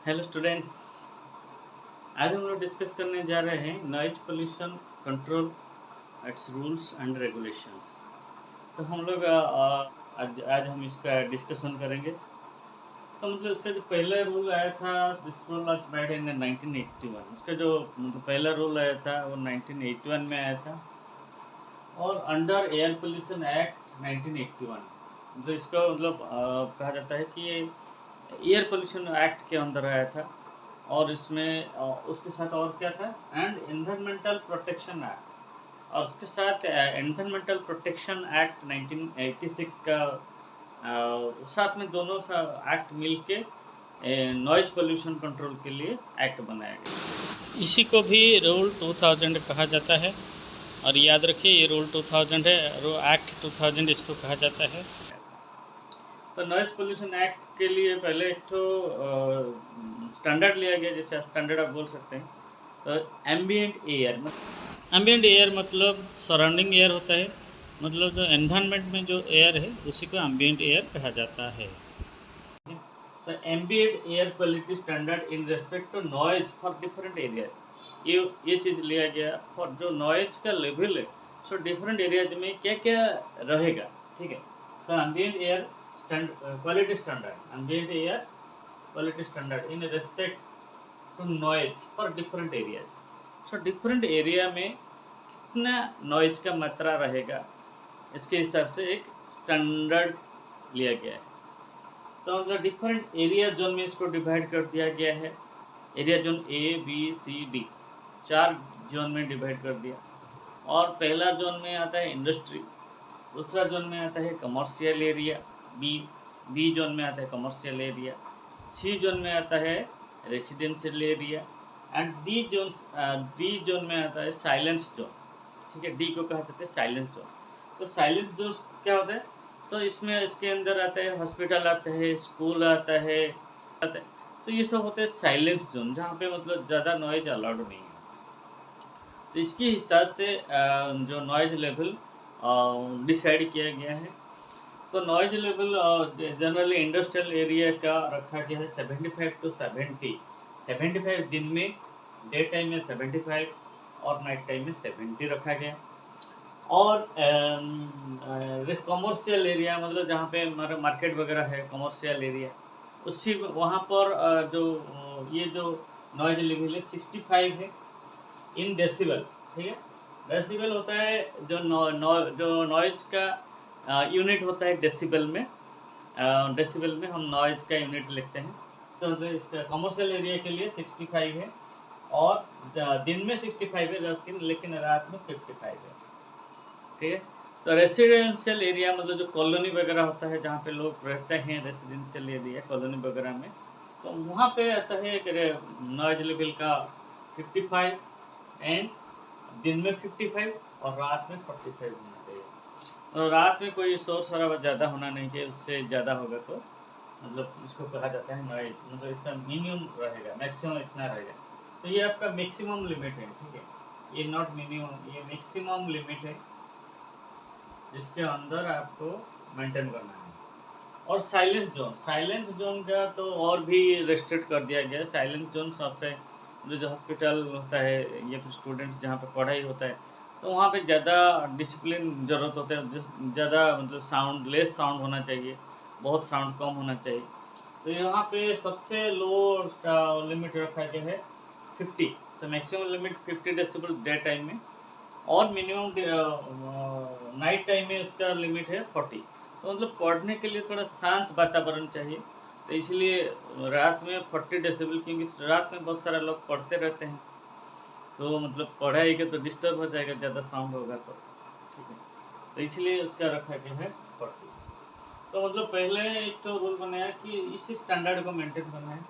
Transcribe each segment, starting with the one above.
Hello students. आज हम लोग डिस्कस करने जा रहे हैं noise pollution control, it's rules and regulations. तो हम लोग आज हम इसका डिस्कशन करेंगे। तो मतलब इसका जो पहला रूल आया था, this rule was made in 1981। उसका जो मतलब पहला रूल आया था वो 1981 में आया था, और अंडर एयर पोल्यूशन एक्ट 1981 जो इसका मतलब कहा जाता है कि ये एयर पोल्यूशन एक्ट के अंदर आया था। और इसमें उसके साथ और क्या था, एंड एनवायरमेंटल प्रोटेक्शन एक्ट, और उसके साथ एनवायरमेंटल प्रोटेक्शन एक्ट 1986 का साथ में दोनों सा एक्ट मिल के नॉइज़ पोल्यूशन कंट्रोल के लिए एक्ट बनाया गया। इसी को भी रूल 2000 कहा जाता है, और याद रखिए ये रूल 2000 है, एक्ट 2000 इसको कहा जाता है। तो नॉइज़ पोल्यूशन एक्ट के लिए पहले एक तो स्टैंडर्ड लिया गया, जैसे आप स्टैंडर्ड आप बोल सकते हैं। तो एम्बिएंट एयर मतलब सराउंडिंग एयर होता है, मतलब जो एनवायरनमेंट में जो एयर है उसी को एम्बिएंट एयर कहा जाता है। तो ambient air quality standard in respect to noise for different area, ये चीज़ लिया गया फॉर जो नॉइज का लेवल है। सो डिफरेंट एरियाज में क्या क्या रहेगा, ठीक है। तो ambient air quality standard, ambient air quality standard in respect to noise for different areas. So different area में कितना नॉइज का मात्रा रहेगा, इसके हिसाब से एक स्टैंडर्ड लिया गया है। तो मतलब डिफरेंट एरिया जोन में इसको डिवाइड कर दिया गया है। Area zone A B C D, 4 zone में डिवाइड कर दिया। और पहला जोन में आता है इंडस्ट्री, दूसरा जोन में आता है कमर्शियल एरिया, बी जोन में आता है कमर्शियल एरिया, सी जोन में आता है residential area, and D zone में आता है साइलेंस जोन, ठीक है। डी को कहा जाता है साइलेंस जोन। तो साइलेंस जोन क्या होता है? सो इसमें इसके अंदर आता है हॉस्पिटल आता है, स्कूल आता है। सो ये सब होते हैं साइलेंस जोन, जहाँ पे मतलब ज़्यादा नॉइज अलाउड नहीं है। तो इसके हिसाब से जो नॉइज लेवल डिसाइड किया गया है। तो noise level generally industrial area का रखा गया है 75 टू 70। 75 दिन में, डे टाइम में 75 और नाइट टाइम में 70 रखा गया। और कमर्शियल एरिया मतलब जहाँ पे हमारा मार्केट वगैरह है, कमर्शियल एरिया, उसी वहाँ पर ये जो नॉइज लेवल है 65 है इन डेसिबल, ठीक है। डेसिबल होता है जो जो नॉइज का यूनिट होता है डेसिबल में। डेसिबल में हम नॉइज का यूनिट लिखते हैं। तो मतलब इसका कमर्शियल एरिया के लिए 65 है, और दिन में 65 है, लेकिन रात में 55 है, ठीक है। तो रेसिडेंशियल एरिया मतलब जो कॉलोनी वगैरह होता है, जहाँ पे लोग रहते हैं, रेसिडेंशियल एरिया कॉलोनी वगैरह में, तो वहाँ पे आता है नॉइज लेवल का 55, एंड दिन में 55 और रात में 45 होना चाहिए। और रात में कोई शोर शराबा ज़्यादा होना नहीं चाहिए, उससे ज़्यादा होगा तो मतलब इसको कहा जाता है नॉइज, मतलब इसका मिनिमम रहेगा, मैक्सिमम इतना रहेगा। तो ये आपका मैक्सिमम लिमिट है, ठीक है। ये नॉट मिनिमम, ये मैक्सिमम लिमिट है जिसके अंदर आपको मेंटेन करना है। और साइलेंस जोन का तो और भी रेस्ट्रिक्ट कर दिया गया है। साइलेंस जोन सबसे जो हॉस्पिटल होता है या फिर स्टूडेंट्स जहाँ पे पढ़ाई होता है, तो वहाँ पे ज़्यादा डिसिप्लिन ज़रूरत होता है, ज़्यादा मतलब लेस साउंड होना चाहिए, बहुत साउंड कम होना चाहिए। तो यहाँ पे सबसे लो लिमिट रखा गया है 50। तो maximum limit 50 decibel day time में, और मिनिमम नाइट टाइम में उसका लिमिट है 40। तो मतलब पढ़ने के लिए थोड़ा शांत वातावरण चाहिए, तो इसलिए रात में 40 डेसिबल, क्योंकि रात में बहुत सारे लोग पढ़ते रहते हैं, तो मतलब पढ़ाई के तो डिस्टर्ब हो जाएगा, ज़्यादा साउंड होगा तो, ठीक है। तो इसलिए उसका रखा गया है 40। तो मतलब पहले एक तो रूल बनाया कि इसी स्टैंडर्ड को मेंटेन करना है,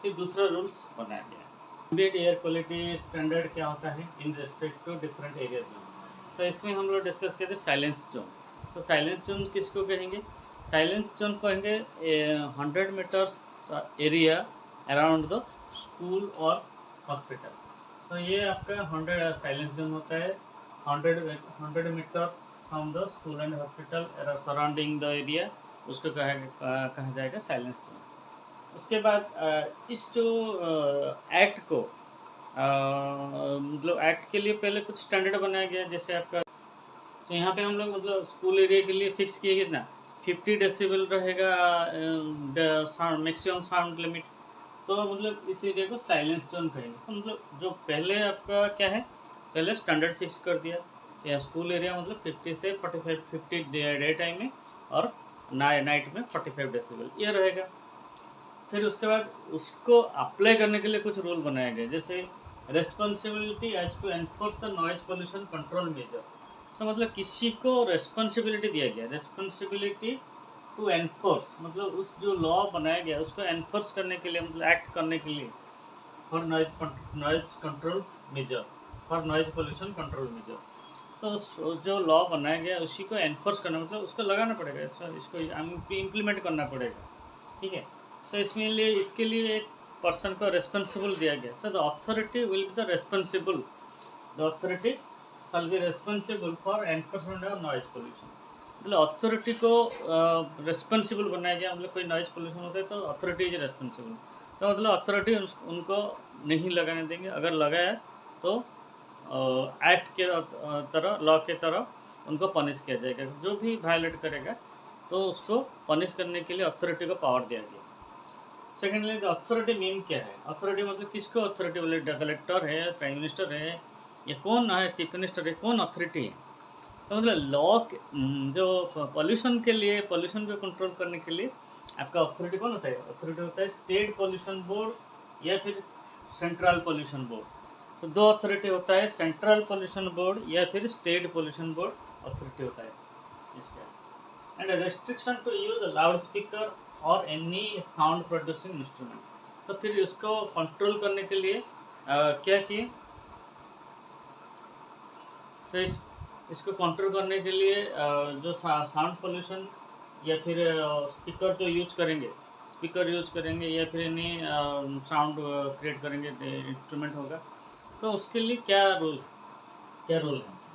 फिर दूसरा रूल्स बनाया गया। एम्बिएंट एयर क्वालिटी स्टैंडर्ड क्या होता है in respect to different area zone. तो इसमें हम लोग डिस्कस करते हैं साइलेंस जोन। तो साइलेंस जोन किसको कहेंगे? साइलेंस जोन कहेंगे 100 meters area around the school और हॉस्पिटल। तो ये आपका 100 साइलेंस जोन होता है, 100 meter from the school and hospital surrounding the area, उसको कहा जाएगा साइलेंस जोन। उसके बाद इस जो एक्ट को मतलब एक्ट के लिए पहले कुछ स्टैंडर्ड बनाया गया, जैसे आपका तो यहाँ पे हम लोग मतलब स्कूल एरिया के लिए फिक्स किए कितना 50 डेसिबल रहेगा साउंड मैक्सिमम साउंड लिमिट। तो मतलब इस एरिया को साइलेंस जोन कहेंगे। तो मतलब जो पहले आपका क्या है, पहले स्टैंडर्ड फिक्स कर दिया या स्कूल एरिया मतलब 50 से 45 50 डे टाइम में और नाइट में 45 डेसिबल ये रहेगा। फिर उसके बाद उसको अप्लाई करने के लिए कुछ रूल बनाए गए, जैसे responsibility as to enforce the noise pollution control measure. तो मतलब किसी को रेस्पॉन्सिबिलिटी दिया गया, रेस्पॉन्सिबिलिटी टू एनफोर्स मतलब उस जो लॉ बनाया गया उसको एनफोर्स करने के लिए, मतलब एक्ट करने के लिए for noise control measure, for noise pollution control measure. So उस जो लॉ बनाया गया उसी को एनफोर्स करना मतलब उसको लगाना पड़ेगा, इसको इम्प्लीमेंट करना पड़ेगा, ठीक है। सो इसमें लिए इसके लिए एक पर्सन को रेस्पॉन्सिबल दिया गया। So the authority will be the responsible, the authority shall be responsible for enforcement of noise pollution. मतलब अथॉरिटी को रेस्पॉन्सिबल बनाया गया, मतलब कोई नॉइज पोल्यूशन होता है तो अथॉरिटी इज रेस्पॉन्सिबल। तो मतलब अथॉरिटी उनको नहीं लगाने देंगे, अगर लगाया तो एक्ट के तरह, लॉ के तरह उनको पनिश किया जाएगा। जो भी वायलेट करेगा तो उसको पनिश करने के लिए अथॉरिटी को पावर दिया गया। सेकेंडली द अथॉरिटी मीन क्या है, अथॉरिटी मतलब किसको अथॉरिटी बोले, कलेक्टर है, प्राइम मिनिस्टर है, या कौन है, चीफ मिनिस्टर है, कौन अथॉरिटी है। तो मतलब लॉ जो पॉल्यूशन के लिए, पॉल्यूशन को कंट्रोल करने के लिए आपका अथॉरिटी कौन होता है, अथॉरिटी होता है स्टेट पॉल्यूशन बोर्ड या फिर सेंट्रल पॉल्यूशन बोर्ड। तो दो अथॉरिटी होता है, सेंट्रल पॉल्यूशन बोर्ड या फिर स्टेट पॉल्यूशन बोर्ड अथॉरिटी होता है इसका। And restriction to use loud speaker और एनी साउंड प्रोड्यूसिंग इंस्ट्रूमेंट। तो फिर इसको कंट्रोल करने के लिए क्या किए, तो इसको कंट्रोल करने के लिए जो साउंड पोल्यूशन या फिर स्पीकर जो यूज करेंगे, स्पीकर यूज करेंगे या फिर एनी साउंड क्रिएट करेंगे इंस्ट्रूमेंट होगा, तो उसके लिए क्या रूल है,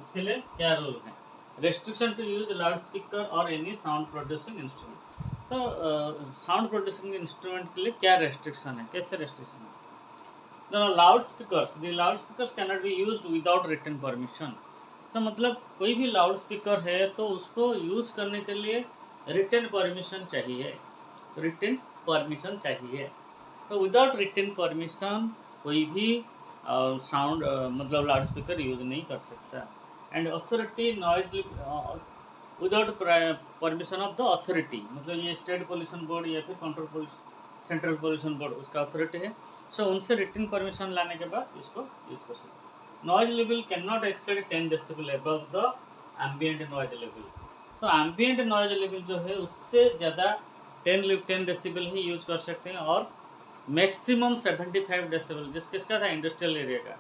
उसके लिए क्या रूल है। Restriction to use loud speaker और एनी साउंड प्रोड्यूसिंग इंस्ट्रूमेंट। तो साउंड प्रोड्यूसिंग इंस्ट्रूमेंट के लिए क्या रेस्ट्रिक्शन है, कैसे रेस्ट्रिक्शन है। The loud speakers cannot be used without written permission। सो मतलब कोई भी लाउड स्पीकर है तो उसको यूज करने के लिए रिटन परमिशन चाहिए, रिटन परमिशन चाहिए। तो विदाउट रिटन परमिशन कोई भी साउंड मतलब लाउड स्पीकर यूज नहीं कर सकता। And authority noise without permission of the authority, मतलब ये स्टेट पोल्यूशन बोर्ड या फिर कंट्रोल सेंट्रल पोल्यूशन बोर्ड उसका अथॉरिटी है। सो उनसे रिटन परमिशन लाने के बाद इसको यूज कर सकते। Noise level can not accessed 10 decibel above the ambient noise level. So ambient noise level जो है उससे ज़्यादा 10 डेसिबल ही यूज कर सकते हैं, और मैक्सिमम 75 डेसिबल जिस किसका था, इंडस्ट्रियल एरिया का,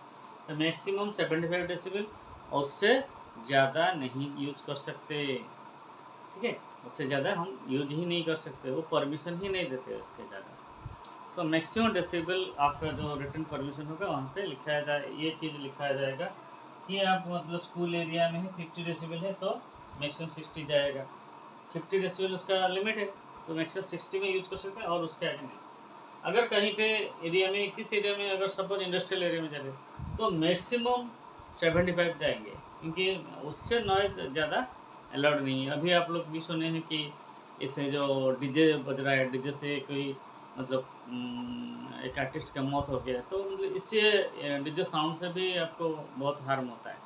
तो मैक्सिमम 75 डेसिबल और उससे ज़्यादा नहीं यूज कर सकते, ठीक है। उससे ज़्यादा हम यूज ही नहीं कर सकते, वो परमिशन ही नहीं देते उसके ज़्यादा। सो मैक्सिमम डेसिबल आपका जो रिटन परमिशन होगा वहाँ पे लिखाया जाए, ये चीज़ लिखाया जाएगा कि आप मतलब स्कूल एरिया में है 50 डेसिबल है तो मैक्सिमम 60 जाएगा, 50 डेसिबल उसका लिमिट है तो मैक्सिमम 60 में यूज कर सकते हैं और उसके आगे नहीं। अगर कहीं पे एरिया में, किस एरिया में, अगर सपोज इंडस्ट्रियल एरिया में जा रहे तो मैक्सिमम 75 जाएंगे, क्योंकि उससे नॉइज ज़्यादा अलाउड नहीं है। अभी आप लोग भी सुने हैं कि इसे जो डीजे बज रहा है, डीजे से कोई मतलब एक आर्टिस्ट का मौत हो गया, तो मतलब इससे डीजे साउंड से भी आपको बहुत हार्म होता है,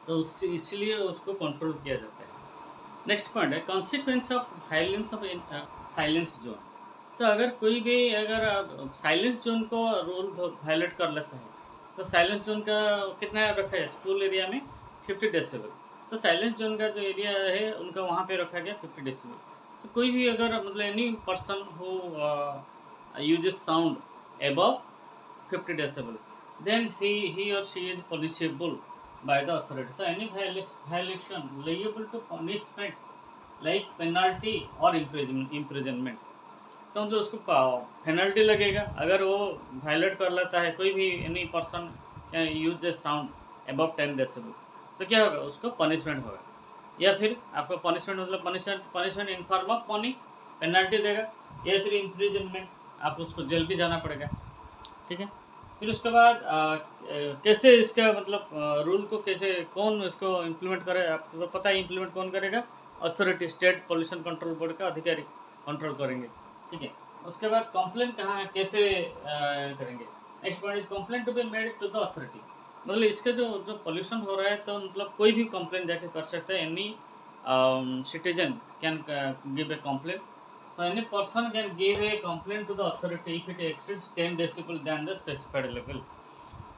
तो उससे इसलिए उसको कंट्रोल किया जाता है। नेक्स्ट पॉइंट है consequence of violence of silence zone. So अगर कोई भी अगर साइलेंस जोन को रूल वायलेट कर लेता है, तो साइलेंस जोन का कितना रखा है स्कूल एरिया में 50 डेसिबल। सो साइलेंस जोन का जो एरिया है उनका वहाँ पे रखा गया 50 डेसिबल। सो कोई भी अगर मतलब एनी पर्सन हो uses sound above 50 decibel, then he or she is punishable by the authority. So any violation liable to punishment like penalty or imprisonment। तो मतलब उसको पेनल्टी लगेगा अगर वो वायलेट कर लेता है, कोई भी any person can use the sound above 10 decibel, तो क्या होगा, उसको पनिशमेंट होगा। या फिर आपको पनिशमेंट मतलब punishment in form of money, penalty देगा, या फिर इम्प्रिजनमेंट, आप उसको जेल भी जाना पड़ेगा। ठीक है। फिर उसके बाद कैसे इसका मतलब रूल को कैसे कौन इसको इम्प्लीमेंट करे, आपको तो पता है इम्प्लीमेंट कौन करेगा, authority, state pollution control board का अधिकारी कंट्रोल करेंगे। ठीक है। उसके बाद कंप्लेन कहाँ कैसे करेंगे, next point is complain to be made to the authority, मतलब इसका जो जो पोल्यूशन हो रहा है तो मतलब कोई भी कंप्लेन जाके कर सकता है, any citizen can give a complain, so any person can give a complaint to the authority if it exceeds 10 decibel than the specified level।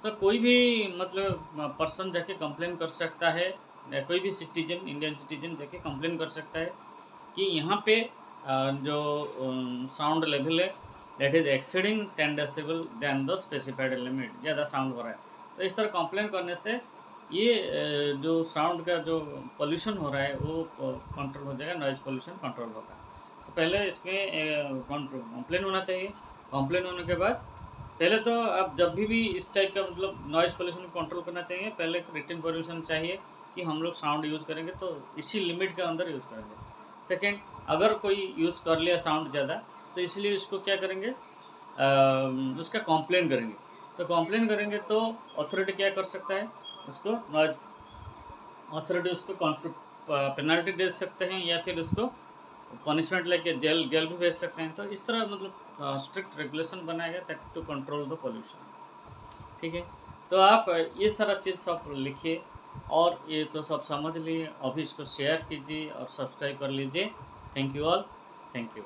so कोई भी मतलब पर्सन जाके कंप्लेन कर सकता है, या कोई भी सिटीजन, इंडियन सिटीजन जाके कंप्लेन कर सकता है कि यहाँ पे जो साउंड लेवल है that is exceeding 10 decibel than the specified limit, ज़्यादा साउंड हो रहा है। तो इस तरह कंप्लेन करने से ये जो साउंड का जो पोल्यूशन हो रहा है वो कंट्रोल हो जाएगा, नॉइज़ पोल्यूशन कंट्रोल होगा। तो पहले इसमें कंप्लेन होना चाहिए। कंप्लेन होने के बाद पहले तो आप जब भी इस टाइप का मतलब नॉइज़ पोल्यूशन को कंट्रोल करना चाहिए, पहले रिटन परमिशन चाहिए कि हम लोग साउंड यूज़ करेंगे तो इसी लिमिट के अंदर यूज़ करेंगे। सेकेंड, अगर कोई यूज़ कर लिया साउंड ज़्यादा तो इसलिए उसको क्या करेंगे, उसका कंप्लेन करेंगे। तो कंप्लेन करेंगे तो अथॉरिटी क्या कर सकता है, उसको अथॉरिटी उसको पेनल्टी दे सकते हैं या फिर उसको पनिशमेंट लेके जेल भी भेज सकते हैं। तो इस तरह मतलब स्ट्रिक्ट रेगुलेशन बनाया गया ताकि टू कंट्रोल द पोल्यूशन। ठीक है। तो आप ये सारा चीज़ सब लिखिए और ये तो सब समझ लिए, अभी इसको शेयर कीजिए और सब्सक्राइब कर लीजिए। Thank you all, thank you.